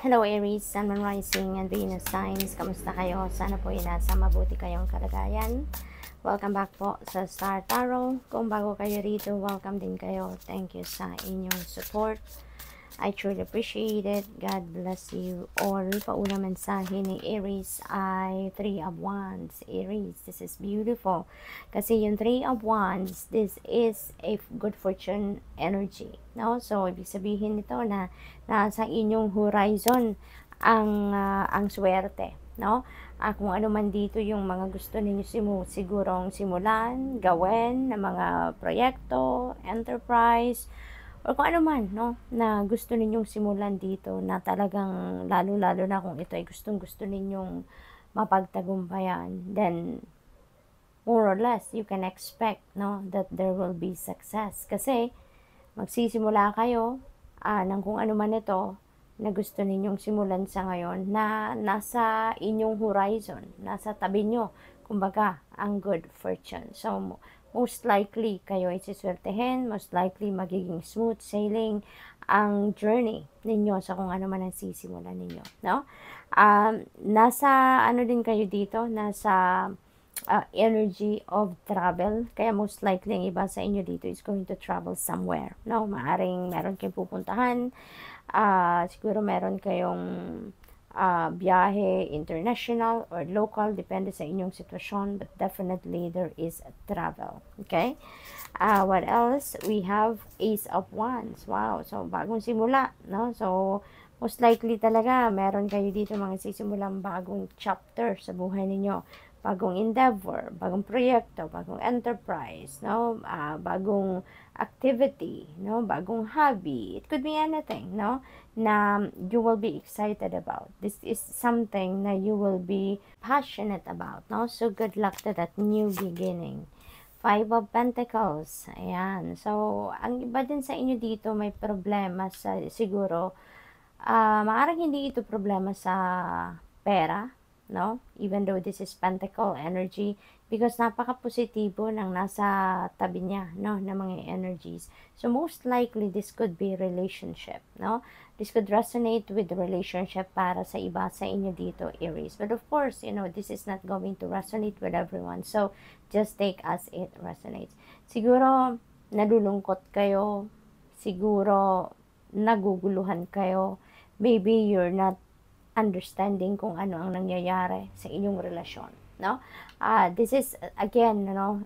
Hello Aries, Sun, Moon, Rising, and Venus signs. Kamusta kayo? Sana po ay nasa mabuti kayong kalagayan. Welcome back po sa Star Tarot. Kung bago kayo rito, welcome din kayo. Thank you sa inyong support. I truly appreciate it. God bless you all. Pauna mensahe ni Aries ay 3 of Wands. Aries, this is beautiful. Kasi yung 3 of Wands, this is a good fortune energy. No? So, ibig sabihin nito na nasa inyong horizon ang swerte. No? Kung ano man dito yung mga gusto ninyo sigurong simulan, gawin na mga proyekto, enterprise, o kung ano man, no, na gusto ninyong simulan dito na talagang lalo-lalo na kung ito ay gustong-gusto ninyong mapagtagumpayan, then more or less you can expect, no, that there will be success. Kasi magsisimula kayo ng kung ano man ito na gusto ninyong simulan sa ngayon na nasa inyong horizon, nasa tabi nyo, kumbaga, ang good fortune. So, most likely kayo ay siswertehin, most likely magiging smooth sailing ang journey ninyo sa kung ano man ang sisimulan ninyo, no? Nasa ano din kayo dito, nasa energy of travel, kaya most likely ang iba sa inyo dito is going to travel somewhere, no? Maaring meron kayong pupuntahan, siguro meron kayong biyahe international or local, depende sa inyong sitwasyon, but definitely there is a travel. Okay? What else? We have Ace of Wands. Wow, so bagong simula, no? So most likely talaga meron kayo dito mga sisimulang bagong chapter sa buhay ninyo, bagong endeavor, bagong proyekto, bagong enterprise, no? Bagong activity, no? Bagong hobby. It could be anything, no? Na you will be excited about. This is something na you will be passionate about, no? So good luck to that new beginning. 5 of Pentacles. Ayan. So, ang iba din sa inyo dito may problema sa siguro maaaring hindi ito problema sa pera, no? Even though this is Pentacle energy, because napaka-positibo ng nasa tabi niya, no, ng mga energies. So most likely this could be relationship, no? This could resonate with the relationship para sa iba sa inyo dito, Aries. But of course, you know, this is not going to resonate with everyone. So just take as it resonates. Siguro nalulungkot kayo, siguro naguguluhan kayo, maybe you're not understanding kung ano ang nangyayari sa inyong relasyon, no? This is again, no,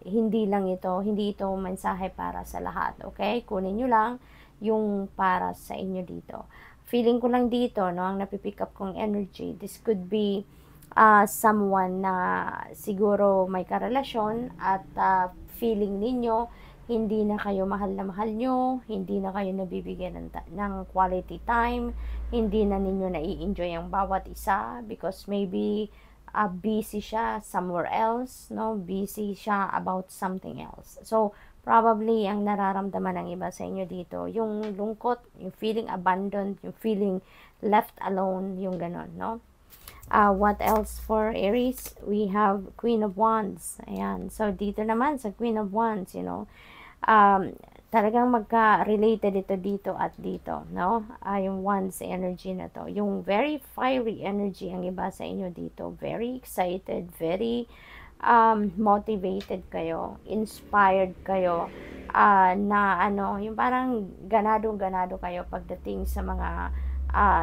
hindi ito mensahe para sa lahat, okay? Kunin niyo lang yung para sa inyo dito. Feeling ko lang dito, no, ang napipick up kong energy, this could be someone na siguro may karelasyon at feeling ninyo hindi na kayo mahal na mahal nyo, hindi na kayo nabibigyan ng quality time, hindi na ninyo nai-enjoy ang bawat isa because maybe busy siya somewhere else, no? Busy siya about something else. So, probably ang nararamdaman ng iba sa inyo dito, yung lungkot, yung feeling abandoned, yung feeling left alone, yung ganon, no? What else for Aries? We have Queen of Wands. Ayan. So, dito naman sa Queen of Wands, you know, talagang magka-related ito dito at dito, no? Yung Wands energy na to. Yung very fiery energy ang iba sa inyo dito. Very excited, very motivated kayo, inspired kayo, na ano, yung parang ganado-ganado kayo pagdating sa mga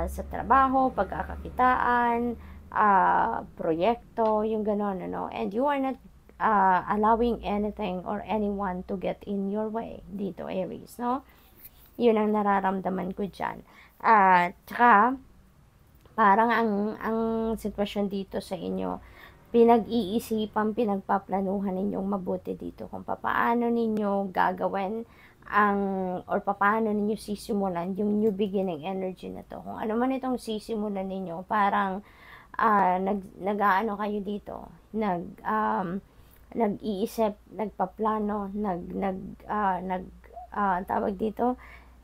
sa trabaho, pagkakakitaan, proyekto, yung ganon, ano? And you are not allowing anything or anyone to get in your way dito, Aries, no? Yun ang nararamdaman ko dyan. Tsaka, parang ang sitwasyon dito sa inyo, pinag-iisipan, pinagpaplanuhan ninyong mabuti dito kung paano ninyo gagawin or paano ninyo sisimulan yung new beginning energy na to. Kung ano man itong sisimulan ninyo, parang nag-aano kayo dito, nag-iisip, nagpaplano, tawag dito,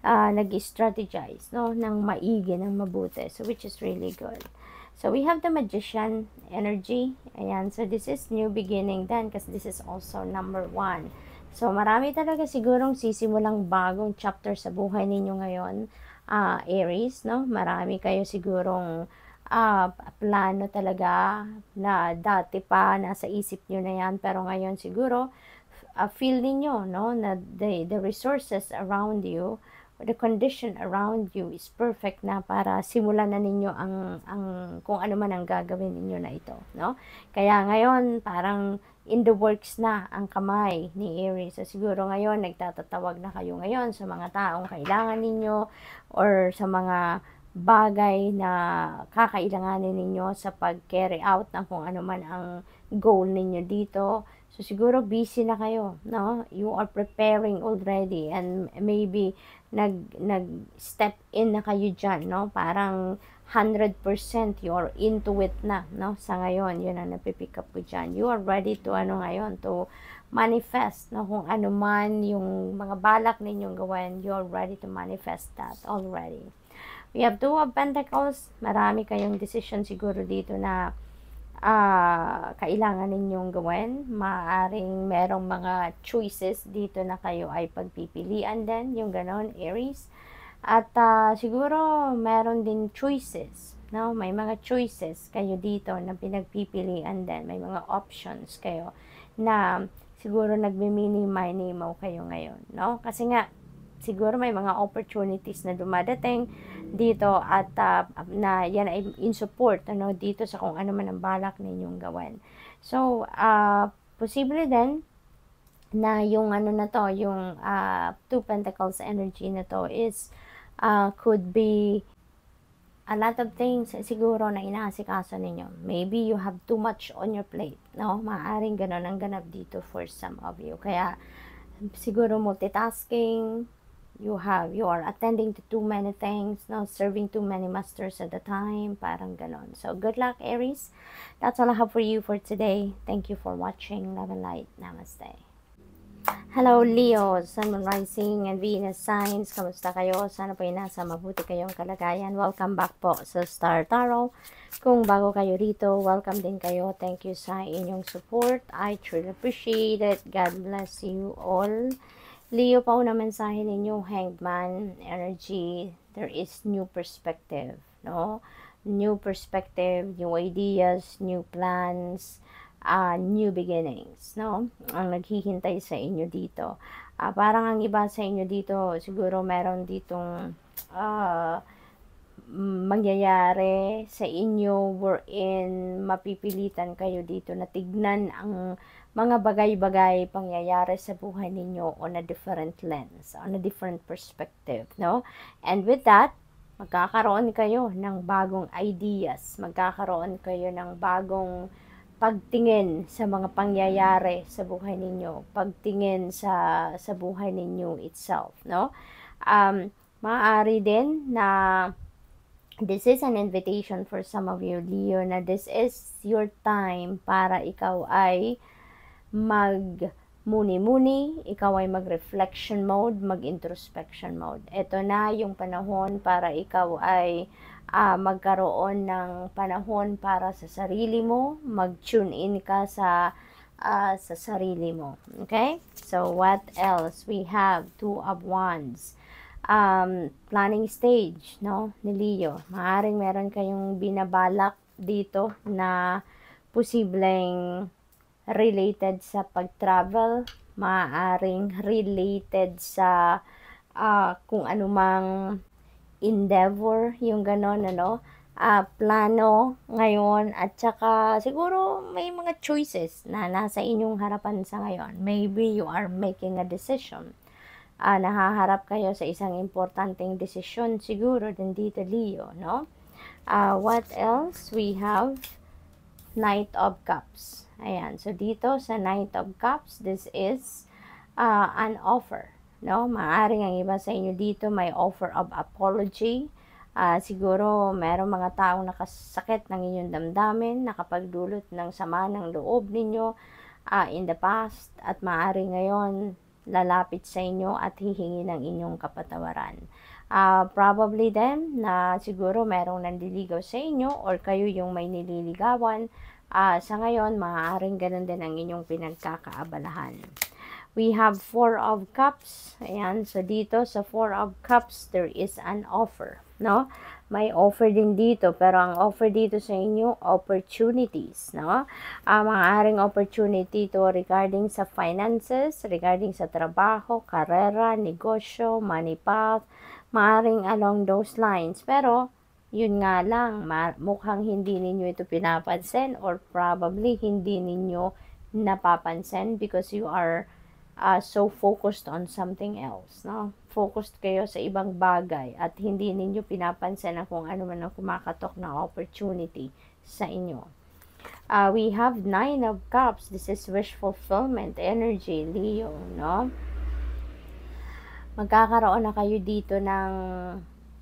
nag-strategize, no, ng maigi, ng mabuti. So, which is really good. So, we have the Magician energy. Ayan. So, this is new beginning then kasi this is also number 1. So, marami talaga sigurong sisimulang bagong chapter sa buhay ninyo ngayon. Aries, no? Marami kayo sigurong plano talaga na dati pa nasa isip nyo na yan, pero ngayon siguro feel ninyo, no, na the resources around you, the condition around you is perfect na para simulan na ninyo ang kung ano man ang gagawin ninyo na ito, no? Kaya ngayon parang in the works na ang kamay ni Aries. So siguro ngayon nagtatatawag na kayo ngayon sa mga taong kailangan ninyo or sa mga bagay na kakailanganin ninyo sa pag-carry out ng kung ano man ang goal ninyo dito. So siguro busy na kayo, no? You are preparing already and maybe nag-step in na kayo dyan, no? Parang 100% you're into it na, no? Sa ngayon, yun ang napipick up ko dyan. You are ready to, ngayon, to manifest, no? Kung ano man yung mga balak ninyong gawin, you're ready to manifest that already. We have Two of Pentacles. Marami kayong decision siguro dito na kailangan ninyong gawin. Maaring merong mga choices dito na kayo ay pagpipilian din, yung ganon, Aries. At siguro meron din choices, no? May mga choices kayo dito na pinagpipilian din. May mga options kayo na siguro nagmimini-minimaw kayo ngayon, no? Kasi nga siguro may mga opportunities na dumadating dito at na yan ay in support, dito sa kung ano man ang balak ninyong gawin. So posible din na yung na to, yung Two Pentacles energy na to is could be a lot of things siguro na inaasikaso ninyo. Maybe you have too much on your plate, no? Maaaring ganon ang ganap dito for some of you. Kaya siguro multitasking, you are attending to too many things, no, serving too many masters at a time, parang ganon. So good luck, Aries. That's all I have for you for today. Thank you for watching. Love and light. Namaste. Hello, Leo, Sun, Moon, Rising, and Venus signs. Kamusta kayo? Sana po nasa mabuti kayong kalagayan. Welcome back po sa Star Tarot. Kung bago kayo rito, welcome din kayo. Thank you sa inyong support. I truly appreciate it. God bless you all. Leo, pauna mensahe ninyo, Hanged Man energy. There is new perspective, no? New perspective, new ideas, new plans, new beginnings, no? Ang naghihintay sa inyo dito. Parang ang iba sa inyo dito, siguro meron ditong mangyayari sa inyo wherein mapipilitan kayo dito na tignan ang mga bagay-bagay pangyayari sa buhay ninyo on a different lens, on a different perspective, no? And with that, magkakaroon kayo ng bagong ideas, magkakaroon kayo ng bagong pagtingin sa mga pangyayari sa buhay ninyo, pagtingin sa buhay ninyo itself, no? Maaari din na this is an invitation for some of you, Leo, na this is your time para ikaw ay mag-muni-muni, ikaw ay mag-reflection mode, mag-introspection mode. Ito na yung panahon para ikaw ay magkaroon ng panahon para sa sarili mo, mag-tune in ka sa sarili mo. Okay? So, what else? We have Two of Wands. Planning stage, no, ni Leo. Maaaring meron kayong binabalak dito na posibleng related sa pag-travel, maaaring related sa kung anumang endeavor, yung ganon, plano ngayon, at saka siguro may mga choices na nasa inyong harapan sa ngayon. Maybe you are making a decision. Nahaharap kayo sa isang importanteng desisyon siguro din dito, Leo, no? What else? We have Knight of Cups. Ayan, so dito sa Knight of Cups, this is an offer, no? Maaaring ang iba sa inyo dito may offer of apology. Siguro merong mga taong nakasakit ng inyong damdamin, nakapagdulot ng sama ng loob ninyo in the past, at maaari ngayon lalapit sa inyo at hihingi ng inyong kapatawaran. Probably then na siguro merong nandiligaw sa inyo or kayo yung may nililigawan. Sa ngayon, maaaring ganun din ang inyong pinagkakaabalahan. We have Four of Cups. Ayan, so dito sa Four of Cups, there is an offer, no? May offer din dito, pero ang offer dito sa inyo, opportunities, no? Maaaring opportunity to regarding sa finances, regarding sa trabaho, karera, negosyo, money path, maaaring along those lines. Pero, yun nga lang, mukhang hindi ninyo ito pinapansin or probably hindi ninyo napapansin because you are so focused on something else, no? Focused kayo sa ibang bagay at hindi ninyo pinapansin na kung ano man ang kumakatok na opportunity sa inyo. We have Nine of Cups. This is wish fulfillment energy, Leo, no? Magkakaroon na kayo dito ng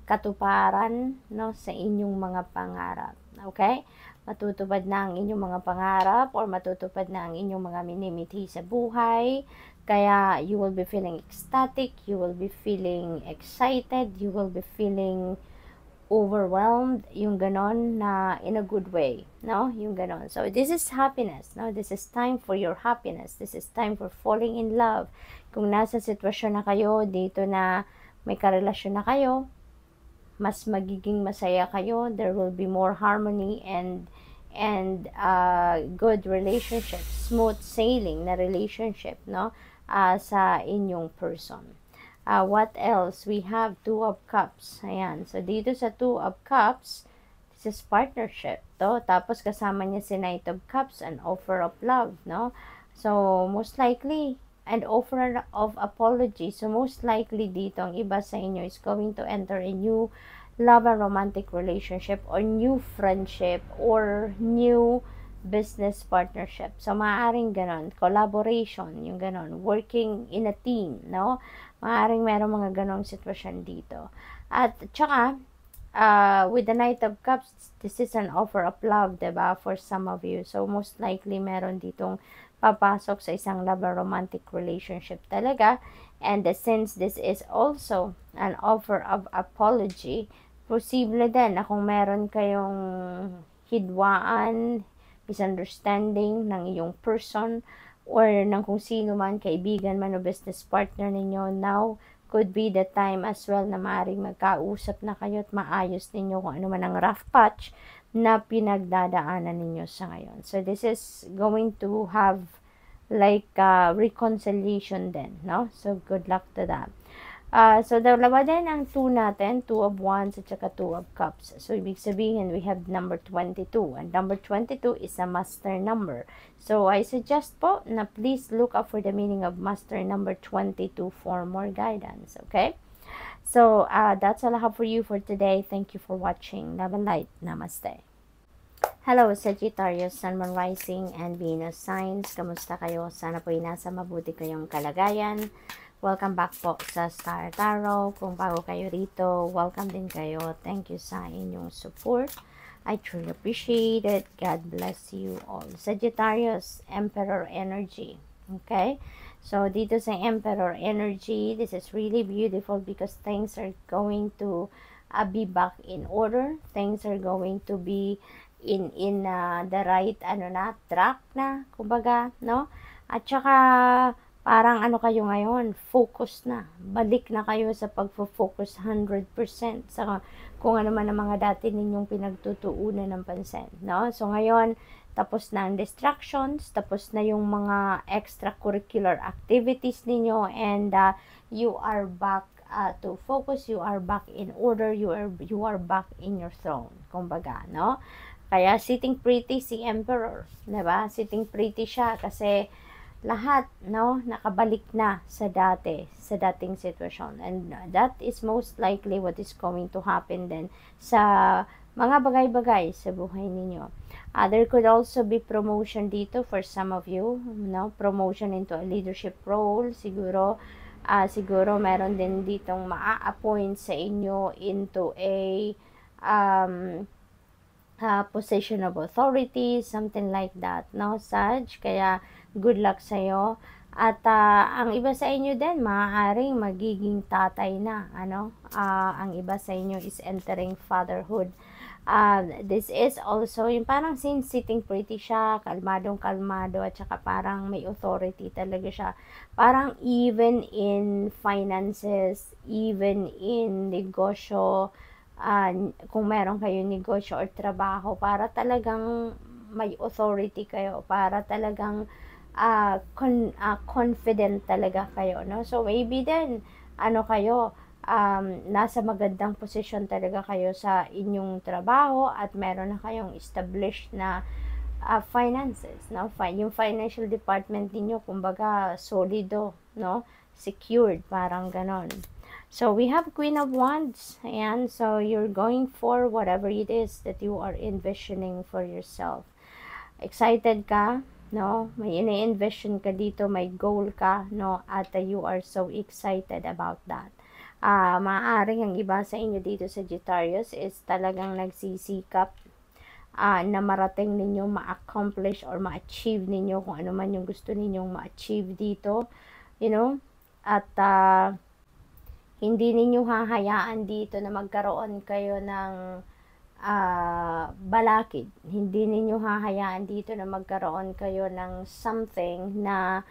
katuparan, no, sa inyong mga pangarap. Okay? Matutupad na ang inyong mga pangarap or matutupad na ang inyong mga minimithi sa buhay. Kaya you will be feeling ecstatic, you will be feeling excited, you will be feeling overwhelmed, yung ganon na in a good way, no? Yung ganon. So this is happiness, no? This is time for your happiness. This is time for falling in love. Kung nasa sitwasyon na kayo dito na may karelasyon na kayo, mas magiging masaya kayo. There will be more harmony and good relationship, smooth sailing na relationship, no? Sa inyong person. What else? We have Two of Cups. Ayan. So, dito sa Two of Cups, this is partnership, to. Tapos, kasama niya si Knight of Cups, an offer of love, no? So, most likely, an offer of apology. So, most likely dito, ang iba sa inyo is going to enter a new love and romantic relationship or new friendship or new business partnership. So, maaaring ganon. Collaboration, yung ganon. Working in a team, no? Maaaring meron mga ganong sitwasyon dito. At, tsaka, with the Knight of Cups, this is an offer of love, diba? For some of you. So, most likely, meron ditong papasok sa isang love and romantic relationship talaga. And since this is also an offer of apology, posible din na kung meron kayong hidwaan, misunderstanding ng iyong person or ng kung sino man, kaibigan man o business partner ninyo, now could be the time as well na maaaring magkausap na kayo at maayos ninyo kung ano man ang rough patch na pinagdadaanan ninyo sa ngayon. So, this is going to have like reconciliation then, no? So, good luck to that. So, dalawa din ang 2 natin, 2 of Wands at saka 2 of Cups. So, ibig sabihin, we have number 22. And number 22 is a master number. So, I suggest po na please look up for the meaning of master number 22 for more guidance. Okay? So, that's all I have for you for today. Thank you for watching. Love and light. Namaste. Hello, Sagittarius, Sun, Moon, Rising, and Venus signs. Kamusta kayo? Sana po nasa mabuti kayong kalagayan. Welcome back po sa Star Tarot. Kung bago kayo rito, welcome din kayo. Thank you sa inyong support. I truly appreciate it. God bless you all. Sagittarius, Emperor energy. Okay? So, dito sa Emperor energy, this is really beautiful because things are going to be back in order. Things are going to be in the right track na, kumbaga, no? At saka, parang kayo ngayon, focus na. Balik na kayo sa pagfo-focus 100% sa kung ano man ang mga dati ninyong pinagtutuunan ng pansin, no? So, ngayon, tapos na ang distractions, tapos na yung mga extracurricular activities ninyo, and you are back to focus, you are back in order, you are back in your throne, kumbaga, no? Kaya, sitting pretty si Emperor, diba? Sitting pretty siya kasi lahat, no, nakabalik na sa dating sitwasyon. And that is most likely what is going to happen then sa mga bagay-bagay sa buhay ninyo. There could also be promotion dito for some of you, no, promotion into a leadership role, siguro meron din ditong maa-appoint sa inyo into a position of authority, something like that, no, Sag? Kaya, good luck sa'yo. At ang iba sa inyo din, maaaring magiging tatay na, ang iba sa inyo is entering fatherhood This is also yung parang sitting pretty siya, kalmadong-kalmado, at saka parang may authority talaga siya. Parang even in finances, even in negosyo, kung meron kayong negosyo or trabaho, para talagang may authority kayo, para talagang confident talaga kayo, no? So, maybe then, kayo, nasa magandang posisyon talaga kayo sa inyong trabaho at meron na kayong established na finances, no? Yung financial department niyo kumbaga solido, no? Secured, parang ganon. So we have Queen of Wands, and so you're going for whatever it is that you are envisioning for yourself. Excited ka, no? May ini-envision ka dito, may goal ka, no? At you are so excited about that. Maaaring ang iba sa inyo dito sa Sagittarius is talagang nagsisikap na marating ninyo, ma-accomplish or ma-achieve ninyo kung ano man yung gusto ninyong ma-achieve dito, you know? At hindi ninyo hahayaan dito na magkaroon kayo ng balakid. Hindi ninyo hahayaan dito na magkaroon kayo ng something na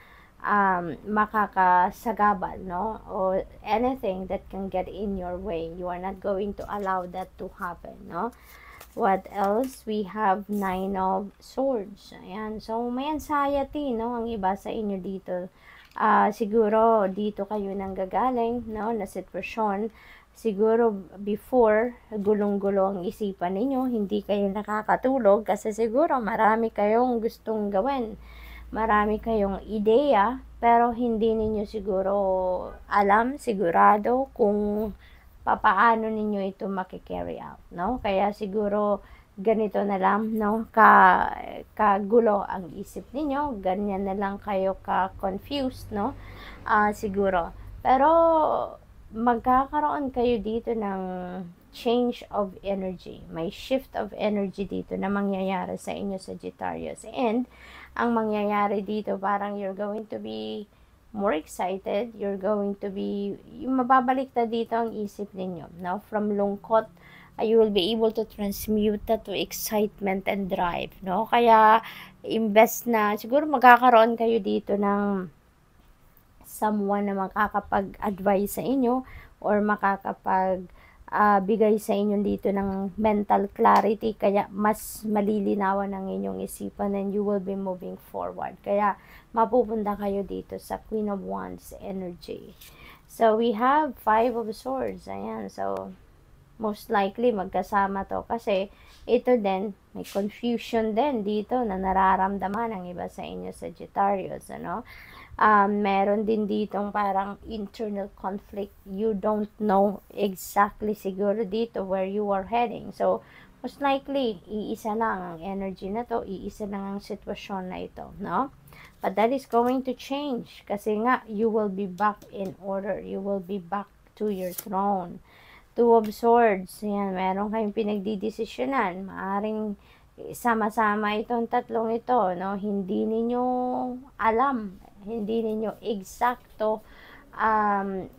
makakasagabal, no? Or anything that can get in your way. You are not going to allow that to happen, no? What else? We have 9 of Swords. Ayan. So, may anxiety, no? Ang iba sa inyo dito. Siguro dito kayo nanggagaling, no, na sitwasyon. Siguro before, gulong-gulo ang isipan ninyo, hindi kayo nakakatulog kasi siguro marami kayong gustong gawin. Marami kayong ideya, pero hindi ninyo siguro alam, sigurado kung papaano ninyo ito makikarry out, no? Kaya siguro ganito na lang, no? Kagulo ang isip ninyo, ganyan na lang kayo ka-confused, no? Siguro. Pero, magkakaroon kayo dito ng change of energy. May shift of energy dito na mangyayari sa inyo, Sagittarius. And, ang mangyayari dito, parang you're going to be more excited, you're going to be, yung mababalik na dito ang isip ninyo, no? From lungkot, you will be able to transmute that to excitement and drive, no? Kaya, imbes na, siguro magkakaroon kayo dito ng someone na makakapag-advise sa inyo or bigay sa inyo dito ng mental clarity, kaya mas malilinawan ang inyong isipan and you will be moving forward. Kaya, mapupunta kayo dito sa Queen of Wands energy. So, we have 5 of Swords. Ayan, so, most likely magkasama to kasi ito din may confusion din dito na nararamdaman ng iba sa inyo, Sagittarius, ano? Meron din ditong parang internal conflict. You don't know exactly siguro dito where you are heading. So, most likely, iisa lang ang energy na to, iisa lang ang sitwasyon na ito, no? But that is going to change kasi nga, you will be back in order. You will be back to your throne. 2 of Swords, yan, meron kayong pinagdidesisyonan. Maaring sama-sama itong tatlong ito, no? Hindi ninyo alam, hindi ninyo eksakto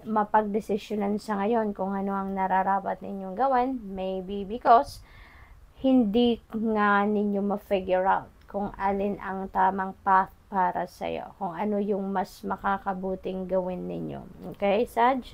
mapagdesisyonan sa ngayon kung ano ang nararapat ninyong gawin. Maybe because hindi nga ninyo ma-figure out kung alin ang tamang path para sa'yo, kung ano yung mas makakabuting gawin ninyo. Okay, Sag?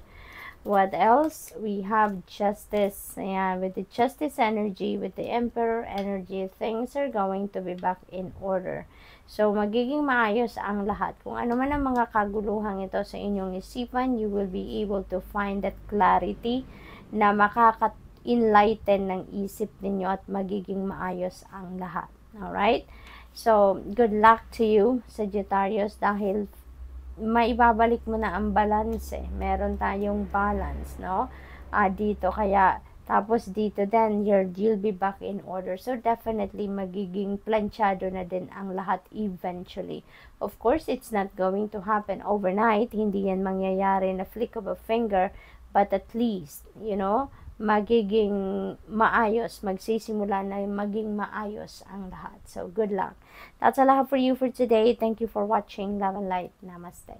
What else? We have Justice. Ayan, with the Justice energy, with the Emperor energy, things are going to be back in order. So, magiging maayos ang lahat. Kung ano man ang mga kaguluhan ito sa inyong isipan, you will be able to find that clarity na makaka-enlighten ng isip ninyo at magiging maayos ang lahat. Alright? So, good luck to you, Sagittarius, dahil maibabalik mo na ang balance eh. Meron tayong balance, no? Dito, kaya, tapos dito then, you'll be back in order. So, definitely, magiging planchado na din ang lahat eventually. Of course, it's not going to happen overnight. Hindi yan mangyayari na flick of a finger. But at least, you know, magiging maayos, magsisimula na maging maayos ang lahat. So, good luck. That's all I have for you for today. Thank you for watching. Love and light. Namaste.